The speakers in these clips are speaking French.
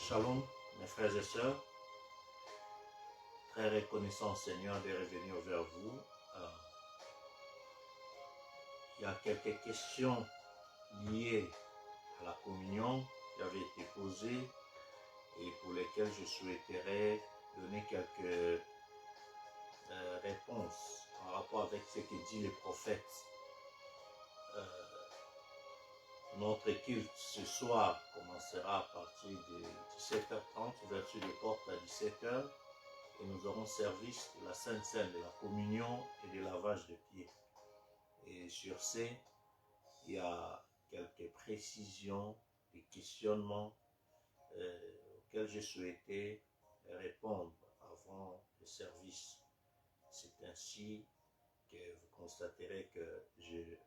Shalom, mes frères et sœurs. Très reconnaissant, Seigneur, de revenir vers vous. Il y a quelques questions liées à la communion qui avaient été posées et pour lesquelles je souhaiterais donner quelques réponses en rapport avec ce que dit les prophètes. Notre culte ce soir commencera à partir de 17h30, ouverture de porte à 17h, et nous aurons service de la Sainte Seine, de la communion et de lavage de pieds. Et sur ce, il y a quelques précisions, des questionnements auxquels je souhaitais répondre avant le service. C'est ainsi que vous constaterez que je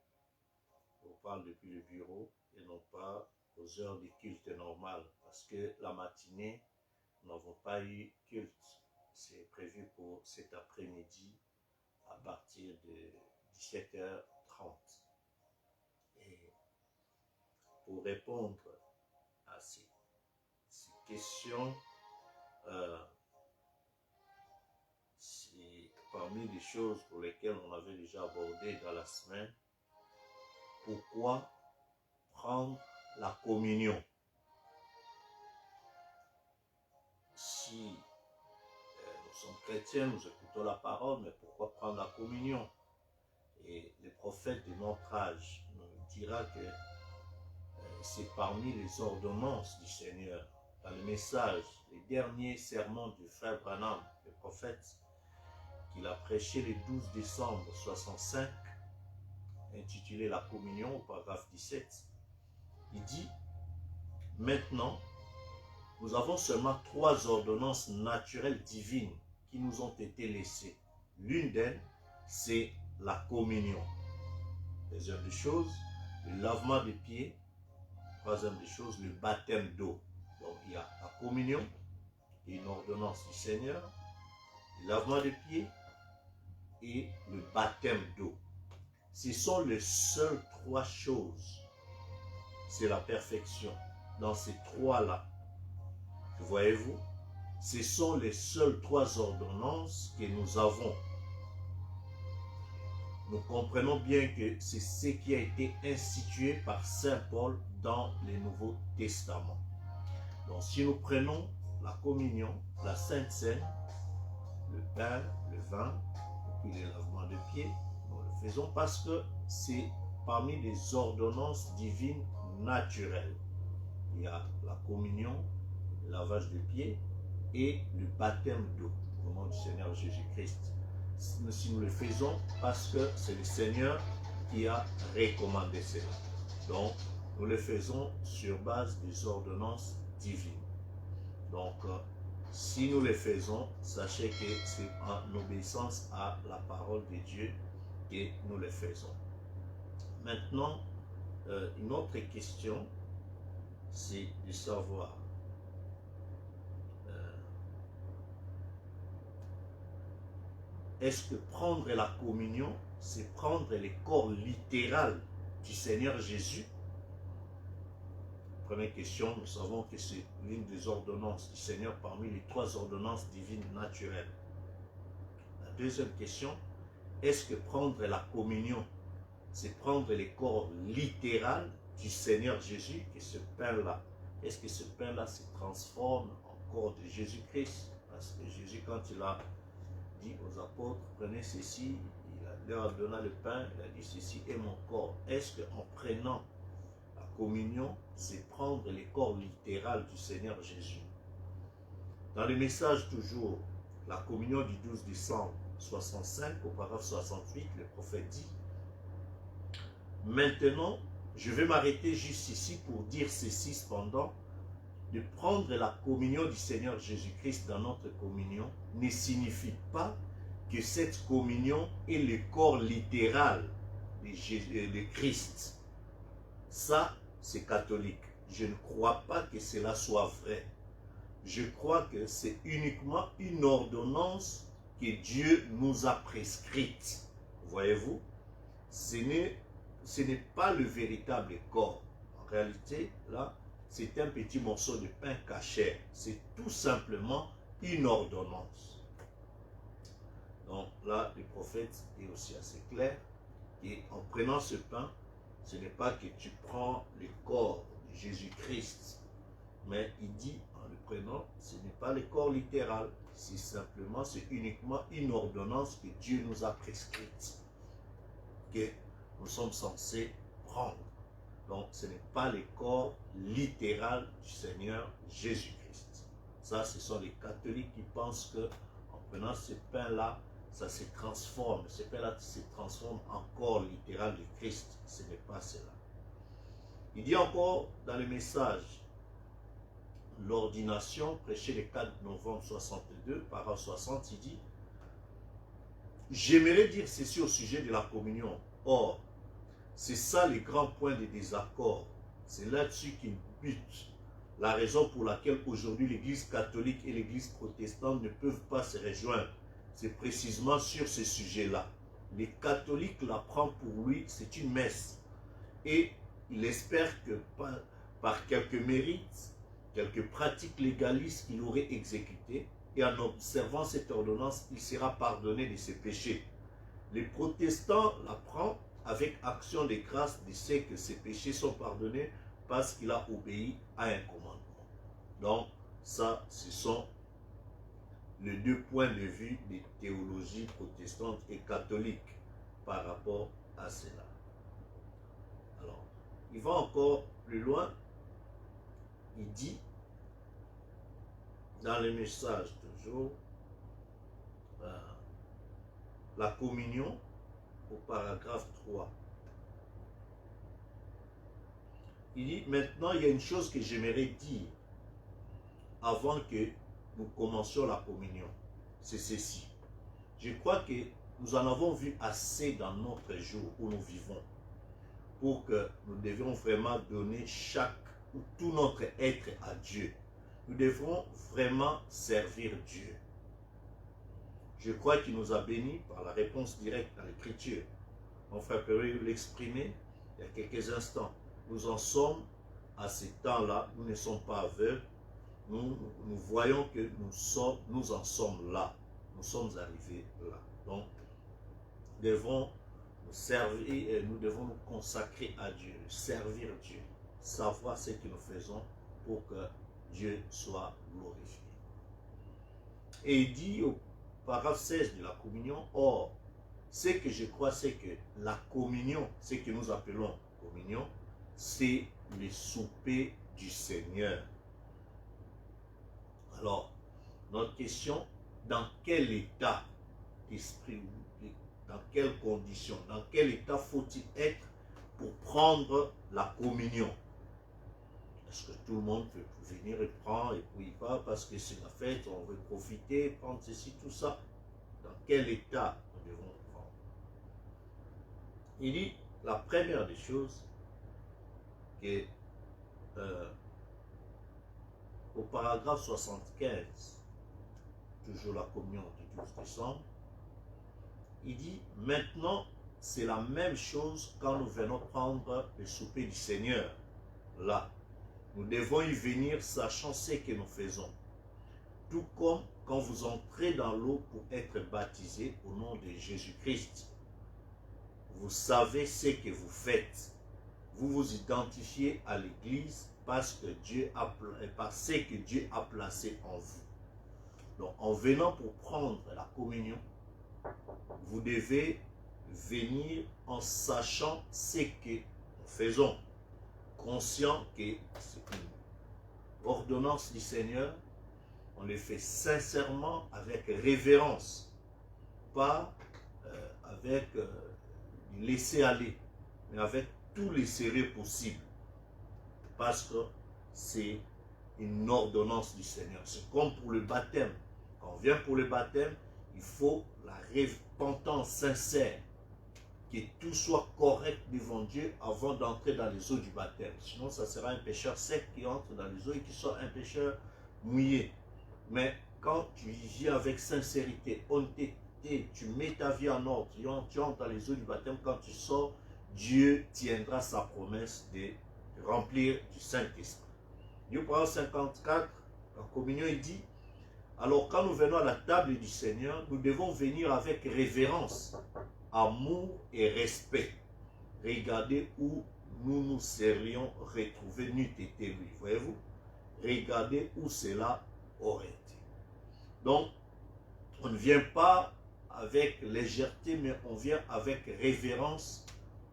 vous parle depuis le bureau et non pas aux heures de culte normales, parce que la matinée, nous n'avons pas eu culte. C'est prévu pour cet après-midi à partir de 17h30. Et pour répondre à ces questions, c'est parmi les choses pour lesquelles on avait déjà abordé dans la semaine. Pourquoi prendre la communion? Si nous sommes chrétiens, nous écoutons la parole, mais pourquoi prendre la communion? Et le prophète de notre âge nous dira que c'est parmi les ordonnances du Seigneur. Dans le message, les derniers sermons du frère Branham, le prophète, qu'il a prêché le 12 décembre 65, intitulé La communion, au paragraphe 17, il dit: maintenant, nous avons seulement 3 ordonnances naturelles divines qui nous ont été laissées. L'une d'elles, c'est la communion. Deuxième des choses, le lavement des pieds. Troisième des choses, le baptême d'eau. Donc il y a la communion, une ordonnance du Seigneur, le lavement des pieds et le baptême d'eau. Ce sont les seules 3 choses. C'est la perfection. Dans ces 3-là, voyez-vous, ce sont les seules 3 ordonnances que nous avons. Nous comprenons bien que c'est ce qui a été institué par Saint Paul dans le Nouveau Testament. Donc si nous prenons la communion, la Sainte Seine, le pain, le vin, et puis le lavement de pieds, nous le faisons parce que c'est parmi les ordonnances divines naturelles. Il y a la communion, le lavage de pieds et le baptême d'eau au nom du Seigneur Jésus-Christ. Si nous le faisons parce que c'est le Seigneur qui a recommandé cela. Donc, nous le faisons sur base des ordonnances divines. Donc, si nous le faisons, sachez que c'est en obéissance à la parole de Dieu que nous le faisons. Maintenant, une autre question, c'est de savoir est-ce que prendre la communion, c'est prendre le corps littéral du Seigneur Jésus? Première question, nous savons que c'est l'une des ordonnances du Seigneur parmi les 3 ordonnances divines naturelles. La deuxième question, est-ce que prendre la communion, c'est prendre le corps littéral du Seigneur Jésus, que ce pain-là, est-ce que ce pain-là se transforme en corps de Jésus-Christ? Parce que Jésus, quand il a dit aux apôtres, prenez ceci, il leur a donné le pain, il a dit ceci est mon corps. Est-ce qu'en prenant la communion, c'est prendre le corps littéral du Seigneur Jésus? Dans le message toujours, la communion du 12 décembre 65, au paragraphe 68, le prophète dit: maintenant, je vais m'arrêter juste ici pour dire ceci cependant. De prendre la communion du Seigneur Jésus-Christ dans notre communion ne signifie pas que cette communion est le corps littéral de Christ. Ça, c'est catholique. Je ne crois pas que cela soit vrai. Je crois que c'est uniquement une ordonnance que Dieu nous a prescrite. Voyez-vous, ce n'est pas le véritable corps. En réalité, là, c'est un petit morceau de pain cachère. C'est tout simplement une ordonnance. Donc là, le prophète est aussi assez clair. Et en prenant ce pain, ce n'est pas que tu prends le corps de Jésus-Christ, mais il dit en le prenant, ce n'est pas le corps littéral, c'est uniquement une ordonnance que Dieu nous a prescrite, que nous sommes censés prendre. Donc ce n'est pas le corps littéral du Seigneur Jésus-Christ. Ça, ce sont les catholiques qui pensent que en prenant ce pain-là, ça se transforme. Ce pain-là se transforme en corps littéral de Christ. Ce n'est pas cela. Il dit encore dans le message, l'ordination, prêché le 4 novembre 62, paragraphe 60, il dit « J'aimerais dire ceci au sujet de la communion. Or, c'est ça le grand point de désaccord. C'est là-dessus qu'il bute. La raison pour laquelle aujourd'hui l'Église catholique et l'Église protestante ne peuvent pas se rejoindre. C'est précisément sur ce sujet-là. Les catholiques la prennent pour lui, c'est une messe. Et il espère que par quelques mérites, quelques pratiques légalistes qu'il aurait exécutées, et en observant cette ordonnance, il sera pardonné de ses péchés. Les protestants la prennent avec action de grâce, de ce que ses péchés sont pardonnés parce qu'il a obéi à un commandement. Donc, ça, ce sont les deux points de vue des théologies protestantes et catholiques par rapport à cela. Alors, il va encore plus loin. Il dit, dans le message toujours, la communion, au paragraphe 3. Il dit, maintenant, il y a une chose que j'aimerais dire avant que nous commencions la communion. C'est ceci. Je crois que nous en avons vu assez dans notre jour où nous vivons pour que nous devions vraiment donner tout notre être à Dieu. Nous devrons vraiment servir Dieu. Je crois qu'il nous a bénis par la réponse directe dans l'Écriture. Mon frère Péry l'exprimait il y a quelques instants. Nous en sommes à ce temps-là, nous ne sommes pas aveugles. Nous voyons que nous en sommes là. Nous sommes arrivés là. Donc, nous devons nous servir et nous devons nous consacrer à Dieu, servir Dieu, savoir ce que nous faisons pour que Dieu soit glorifié. Et il dit au paragraphe 16 de la communion, or, ce que je crois, c'est que la communion, ce que nous appelons communion, c'est le souper du Seigneur. Alors, notre question, dans quel état d'esprit, dans quelles conditions, dans quel état faut-il être pour prendre la communion? Est-ce que tout le monde peut venir et prendre et puis il va parce que c'est la fête, on veut profiter, prendre ceci, tout ça? Dans quel état nous devons prendre? Il dit, la première des choses, que au paragraphe 75, toujours la communion du 12 décembre, il dit, maintenant, c'est la même chose quand nous venons prendre le souper du Seigneur. Là, nous devons y venir sachant ce que nous faisons. Tout comme quand vous entrez dans l'eau pour être baptisé au nom de Jésus-Christ. Vous savez ce que vous faites. Vous vous identifiez à l'Église parce que par ce que Dieu a placé en vous. Donc, en venant pour prendre la communion, vous devez venir en sachant ce que nous faisons, conscient que c'est une ordonnance du Seigneur, on le fait sincèrement avec révérence, pas avec laisser aller, mais avec tous les sérieux possibles, parce que c'est une ordonnance du Seigneur. C'est comme pour le baptême. Quand on vient pour le baptême, il faut la repentance sincère, que tout soit correct devant Dieu avant d'entrer dans les eaux du baptême. Sinon, ça sera un pécheur sec qui entre dans les eaux et qui sort un pécheur mouillé. Mais quand tu viens avec sincérité, honnêteté, tu mets ta vie en ordre, tu entres dans les eaux du baptême, quand tu sors, Dieu tiendra sa promesse de remplir du Saint-Esprit. Dieu prend 54, la communion, il dit, alors quand nous venons à la table du Seigneur, nous devons venir avec révérence, amour et respect. Regardez où nous nous serions retrouvés, n'eût été lui. Voyez-vous? Regardez où cela aurait été. Donc, on ne vient pas avec légèreté, mais on vient avec révérence,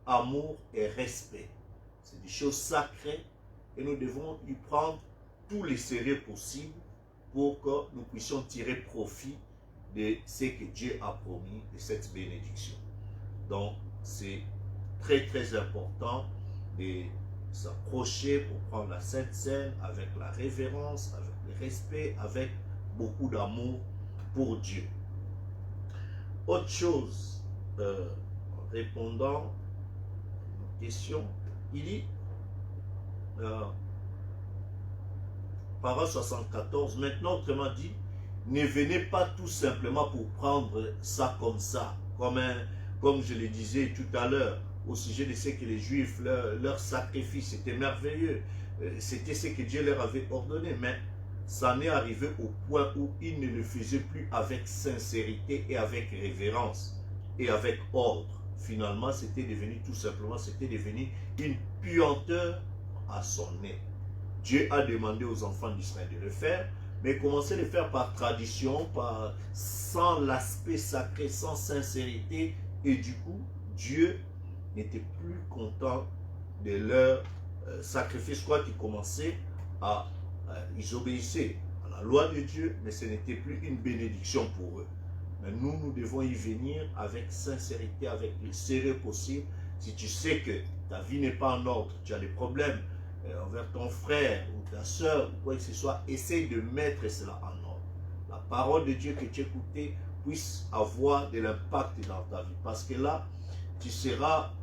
amour et respect. C'est des choses sacrées et nous devons y prendre tous les sérieux possibles pour que nous puissions tirer profit de ce que Dieu a promis, de cette bénédiction. Donc, c'est très très important de s'approcher pour prendre la Sainte Seine avec la révérence, avec le respect, avec beaucoup d'amour pour Dieu. Autre chose, en répondant aux questions, il dit, parole 74, maintenant autrement dit, ne venez pas tout simplement pour prendre ça, comme je le disais tout à l'heure, au sujet de ce que les Juifs, leur sacrifice, c'était merveilleux, c'était ce que Dieu leur avait ordonné, mais ça n'est arrivé au point où ils ne le faisaient plus avec sincérité et avec révérence et avec ordre. Finalement, c'était devenu tout simplement, c'était devenu une puanteur à son nez. Dieu a demandé aux enfants d'Israël de le faire, mais commencer à le faire par tradition, sans l'aspect sacré, sans sincérité, et du coup, Dieu n'était plus content de leur sacrifice, quoi qu'ils commençaient ils obéissaient à la loi de Dieu, mais ce n'était plus une bénédiction pour eux. Mais nous devons y venir avec sincérité, avec le sérieux possible. Si tu sais que ta vie n'est pas en ordre, tu as des problèmes envers ton frère ou ta soeur ou quoi que ce soit, essaye de mettre cela en ordre. La parole de Dieu que tu écoutais puisse avoir de l'impact dans ta vie. Parce que là, tu seras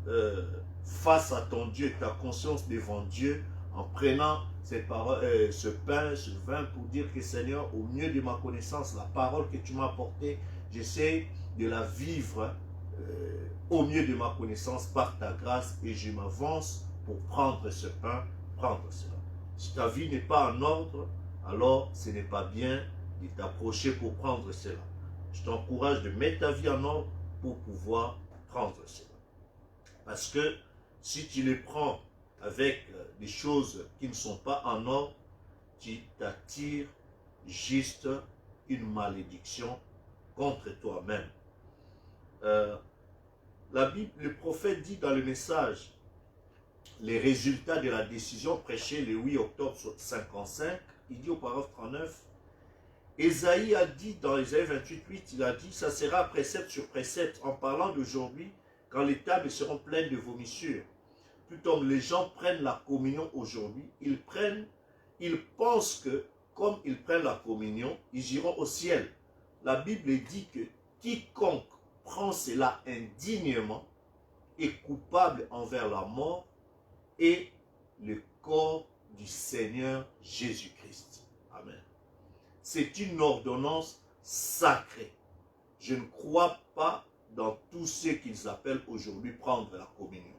face à ton Dieu, ta conscience devant Dieu, en prenant cette parole, ce pain, ce vin, pour dire que Seigneur, au mieux de ma connaissance, la parole que tu m'as apportée, j'essaie de la vivre au mieux de ma connaissance par ta grâce, et je m'avance pour prendre ce pain, prendre cela. Si ta vie n'est pas en ordre, alors ce n'est pas bien de t'approcher pour prendre cela. Je t'encourage de mettre ta vie en ordre pour pouvoir prendre cela. Parce que si tu les prends avec des choses qui ne sont pas en ordre, tu t'attires juste une malédiction contre toi-même. La Bible, le prophète dit dans le message les résultats de la décision prêchée le 8 octobre 55, il dit au paragraphe 39, Ésaïe a dit dans Ésaïe 28:8, il a dit, ça sera précepte sur précepte, en parlant d'aujourd'hui, quand les tables seront pleines de vomissures. Tout comme les gens prennent la communion aujourd'hui, ils pensent que comme ils prennent la communion, ils iront au ciel. La Bible dit que quiconque prend cela indignement est coupable envers la mort et le corps du Seigneur Jésus-Christ. Amen. C'est une ordonnance sacrée. Je ne crois pas dans tout ce qu'ils appellent aujourd'hui prendre la communion.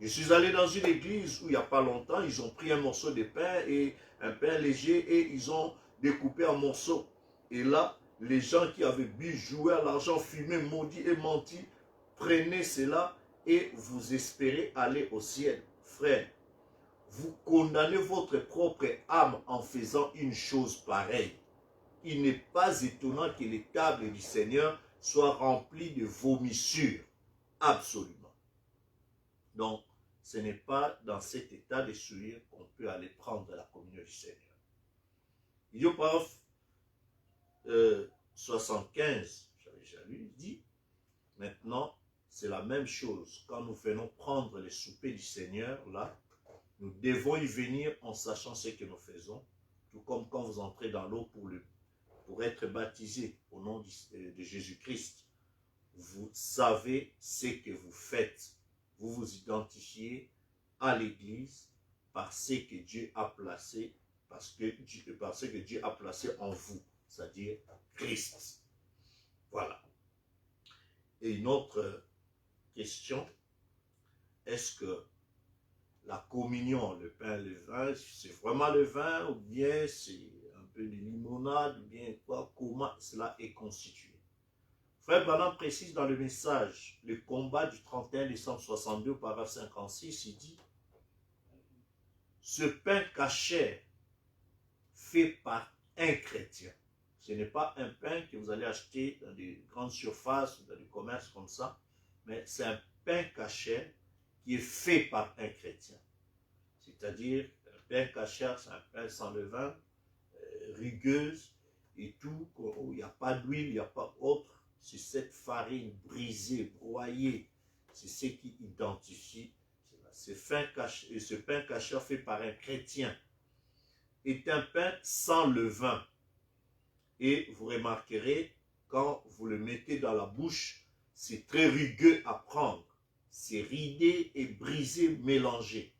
Je suis allé dans une église où il n'y a pas longtemps, ils ont pris un morceau de pain, et un pain léger, et ils ont découpé en morceaux. Et là, les gens qui avaient bu, joué à l'argent, fumé, maudit et menti, prenez cela et vous espérez aller au ciel. Frère, vous condamnez votre propre âme en faisant une chose pareille. Il n'est pas étonnant que les tables du Seigneur soient remplies de vomissures. Absolument. Donc, ce n'est pas dans cet état de souillure qu'on peut aller prendre la communion du Seigneur. Il y a au paragraphe 75, j'avais déjà lu, il dit, maintenant, c'est la même chose. Quand nous venons prendre le souper du Seigneur, là, nous devons y venir en sachant ce que nous faisons, tout comme quand vous entrez dans l'eau pour être baptisé au nom de Jésus-Christ. Vous savez ce que vous faites. Vous vous identifiez à l'Église par ce que Dieu a placé, parce que Dieu a placé en vous, c'est-à-dire Christ. Voilà. Et une autre question, est-ce que la communion, le pain, le vin, c'est vraiment le vin ou bien c'est un peu de limonade ou bien quoi, comment cela est constitué. Frère Branham précise dans le message, le combat du 31 décembre 62, paragraphe 56, il dit, ce pain cachère fait par un chrétien. Ce n'est pas un pain que vous allez acheter dans des grandes surfaces ou dans des commerces comme ça, mais c'est un pain cachère qui est fait par un chrétien. C'est-à-dire, un pain cachère, c'est un pain sans levain, rugueuse et tout, où il n'y a pas d'huile, il n'y a pas autre. C'est cette farine brisée, broyée, c'est ce qui identifie. Ce pain cachère fait par un chrétien est un pain sans levain. Et vous remarquerez, quand vous le mettez dans la bouche, c'est très rugueux à prendre. C'est ridé et brisé, mélangé.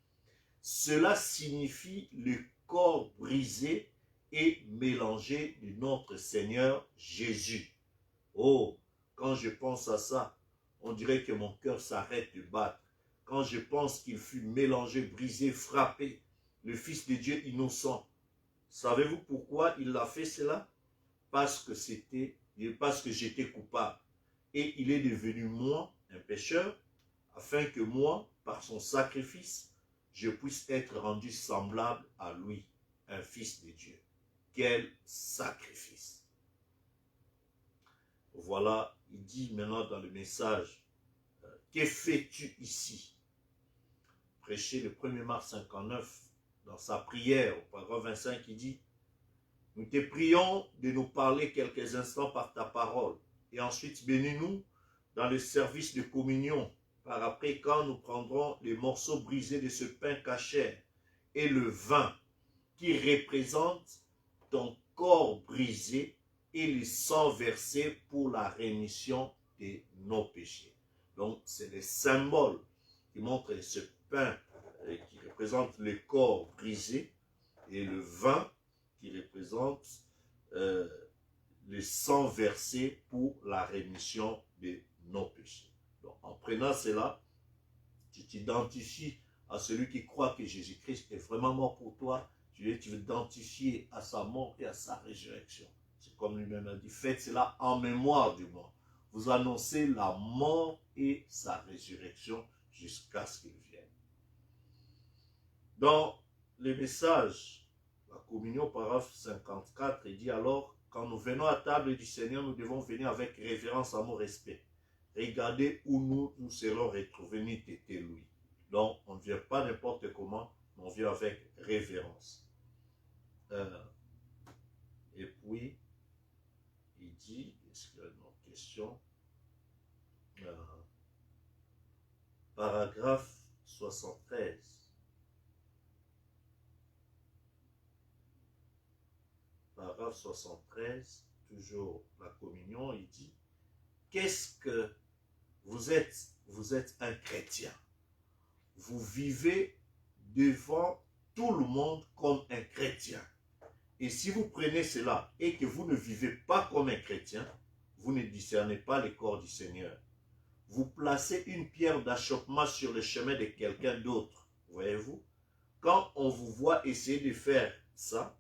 Cela signifie le corps brisé et mélangé de notre Seigneur Jésus. Oh, quand je pense à ça, on dirait que mon cœur s'arrête de battre. Quand je pense qu'il fut mélangé, brisé, frappé, le Fils de Dieu innocent. Savez-vous pourquoi il a fait cela? Parce que j'étais coupable. Et il est devenu moi, un pécheur, afin que moi, par son sacrifice, je puisse être rendu semblable à lui, un fils de Dieu. Quel sacrifice! Voilà, il dit maintenant dans le message, que fais-tu ici? Prêché le 1er mars 59, dans sa prière, au paragraphe 25, il dit, nous te prions de nous parler quelques instants par ta parole, et ensuite bénis-nous dans le service de communion, par après quand nous prendrons les morceaux brisés de ce pain cachère et le vin qui représente ton corps brisé et le sang versé pour la rémission de nos péchés. Donc, c'est le symbole qui montre ce pain qui représente le corps brisé et le vin qui représente le sang versé pour la rémission de nos péchés. Donc, en prenant cela, tu t'identifies à celui qui croit que Jésus-Christ est vraiment mort pour toi. Tu veux t'identifier à sa mort et à sa résurrection. C'est comme lui-même a dit, faites cela en mémoire du mort. Vous annoncez la mort et sa résurrection jusqu'à ce qu'il vienne. Dans le message, la communion, paragraphe 54, il dit alors, quand nous venons à table du Seigneur, nous devons venir avec révérence, amour, respect. Regardez où nous serons retrouvés, ni t'étais lui. Donc, on ne vient pas n'importe comment, mais on vient avec révérence. Et puis, il dit, est-ce qu'il y a une autre question? Paragraphe 73. Paragraphe 73, toujours la communion, il dit, qu'est-ce que vous êtes? Vous êtes un chrétien. Vous vivez devant tout le monde comme un chrétien. Et si vous prenez cela et que vous ne vivez pas comme un chrétien, vous ne discernez pas le corps du Seigneur. Vous placez une pierre d'achoppement sur le chemin de quelqu'un d'autre. Voyez-vous? Quand on vous voit essayer de faire ça,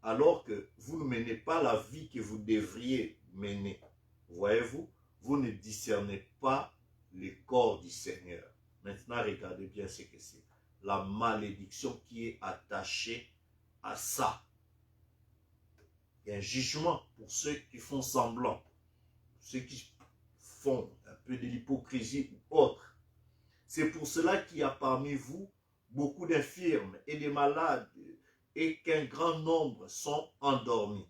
alors que vous ne menez pas la vie que vous devriez mener, voyez-vous, vous ne discernez pas le corps du Seigneur. Maintenant, regardez bien ce que c'est. La malédiction qui est attachée à ça. Il y a un jugement pour ceux qui font semblant, ceux qui font un peu de l'hypocrisie ou autre. C'est pour cela qu'il y a parmi vous beaucoup d'infirmes et de malades et qu'un grand nombre sont endormis.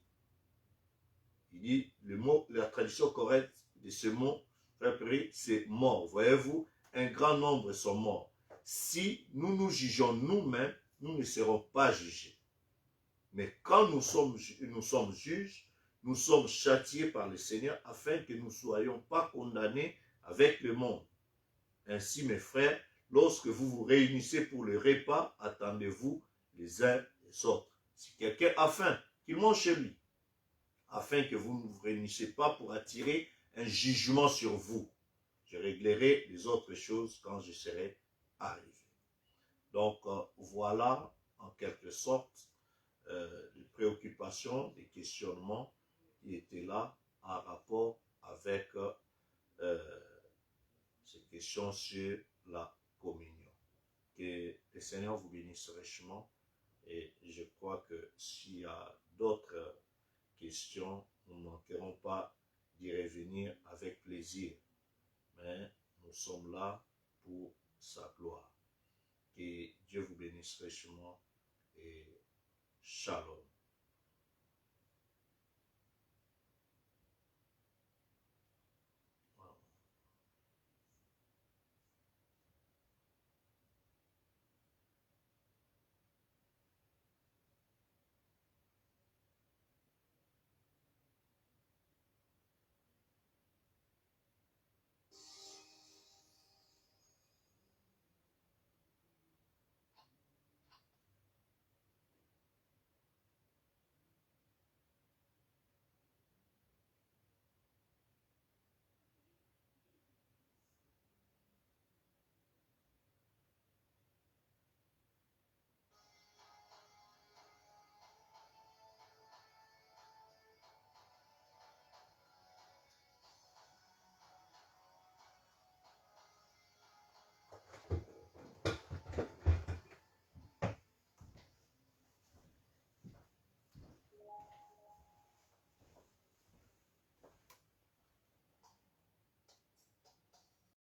Il dit, le mot, la traduction correcte de ce mot, c'est mort. Voyez-vous, un grand nombre sont morts. Si nous nous jugeons nous-mêmes, nous ne serons pas jugés. Mais quand nous sommes juges, nous sommes châtiés par le Seigneur afin que nous ne soyons pas condamnés avec le monde. Ainsi, mes frères, lorsque vous vous réunissez pour le repas, attendez-vous les uns les autres. Si quelqu'un a faim, qu'il mange chez lui, afin que vous ne vous réunissez pas pour attirer un jugement sur vous. Je réglerai les autres choses quand je serai arrivé. Donc, voilà en quelque sorte les préoccupations, les questionnements qui étaient là en rapport avec ces questions sur la communion. Que le Seigneur vous bénisse richement et je crois que s'il y a d'autres questions, nous ne manquerons pas d'y revenir avec plaisir. Mais nous sommes là pour sa gloire. Que Dieu vous bénisse richement et shalom.